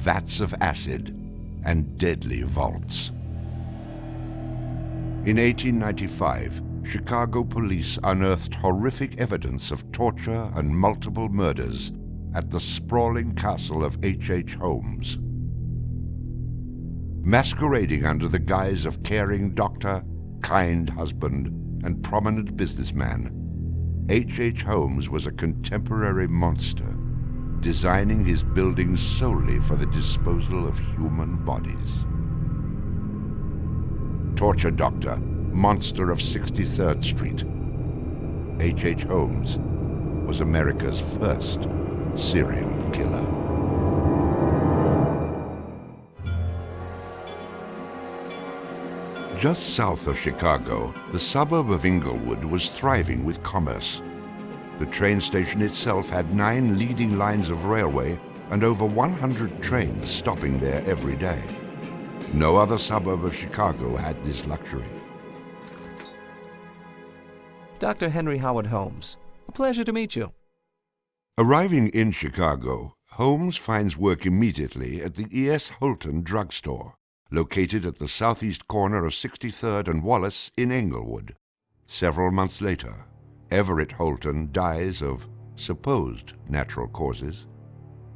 vats of acid, and deadly vaults. In 1895, Chicago police unearthed horrific evidence of torture and multiple murders at the sprawling castle of H. Holmes. Masquerading under the guise of caring doctor, kind husband, and prominent businessman, H. Holmes was a contemporary monster, designing his buildings solely for the disposal of human bodies. Torture doctor, monster of 63rd Street, H. Holmes was America's first serial killer. Just south of Chicago, the suburb of Englewood was thriving with commerce. The train station itself had 9 leading lines of railway and over 100 trains stopping there every day. No other suburb of Chicago had this luxury. Dr. Henry Howard Holmes, a pleasure to meet you. Arriving in Chicago, Holmes finds work immediately at the E.S. Holton drugstore, located at the southeast corner of 63rd and Wallace in Englewood. Several months later, Everett Holton dies of supposed natural causes.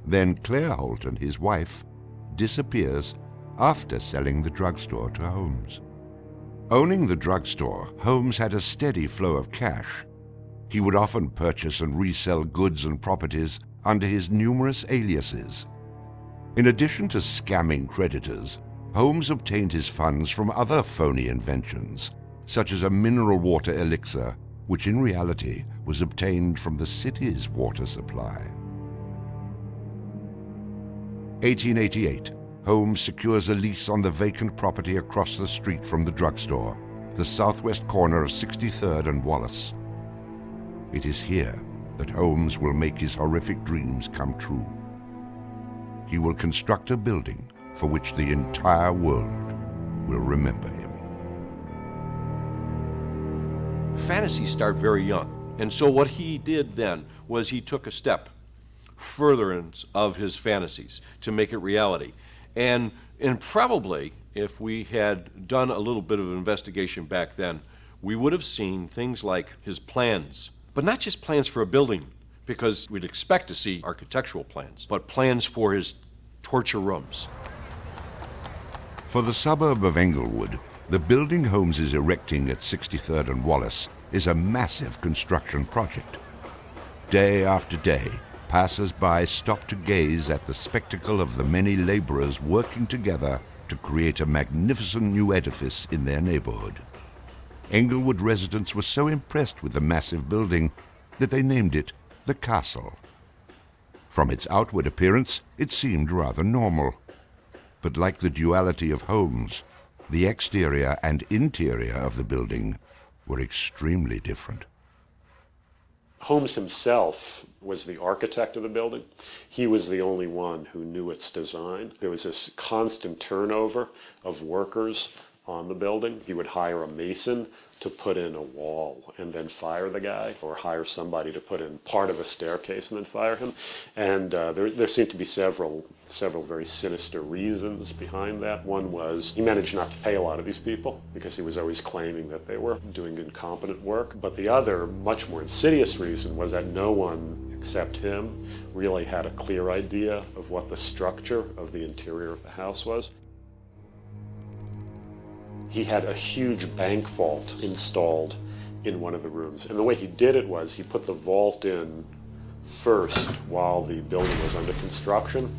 Then Claire Holton, his wife, disappears after selling the drugstore to Holmes. Owning the drugstore, Holmes had a steady flow of cash. He would often purchase and resell goods and properties under his numerous aliases. In addition to scamming creditors, Holmes obtained his funds from other phony inventions, such as a mineral water elixir, which in reality was obtained from the city's water supply. 1888, Holmes secures a lease on the vacant property across the street from the drugstore, the southwest corner of 63rd and Wallace. It is here that Holmes will make his horrific dreams come true. He will construct a building for which the entire world will remember him. Fantasies start very young, and so what he did then was he took a step furtherance of his fantasies to make it reality. And probably, if we had done a little bit of an investigation back then, we would have seen things like his plans, but not just plans for a building, because we'd expect to see architectural plans, but plans for his torture rooms. For the suburb of Englewood, the building Holmes is erecting at 63rd and Wallace is a massive construction project. Day after day, passers-by stop to gaze at the spectacle of the many laborers working together to create a magnificent new edifice in their neighborhood. Englewood residents were so impressed with the massive building that they named it the Castle. From its outward appearance, it seemed rather normal. But like the duality of Holmes, the exterior and interior of the building were extremely different. Holmes himself was the architect of the building. He was the only one who knew its design. There was this constant turnover of workers on the building. He would hire a mason to put in a wall and then fire the guy, or hire somebody to put in part of a staircase and then fire him. And there seemed to be several very sinister reasons behind that. One was he managed not to pay a lot of these people because he was always claiming that they were doing incompetent work. But the other, much more insidious reason was that no one except him really had a clear idea of what the structure of the interior of the house was. He had a huge bank vault installed in one of the rooms. And the way he did it was he put the vault in first while the building was under construction.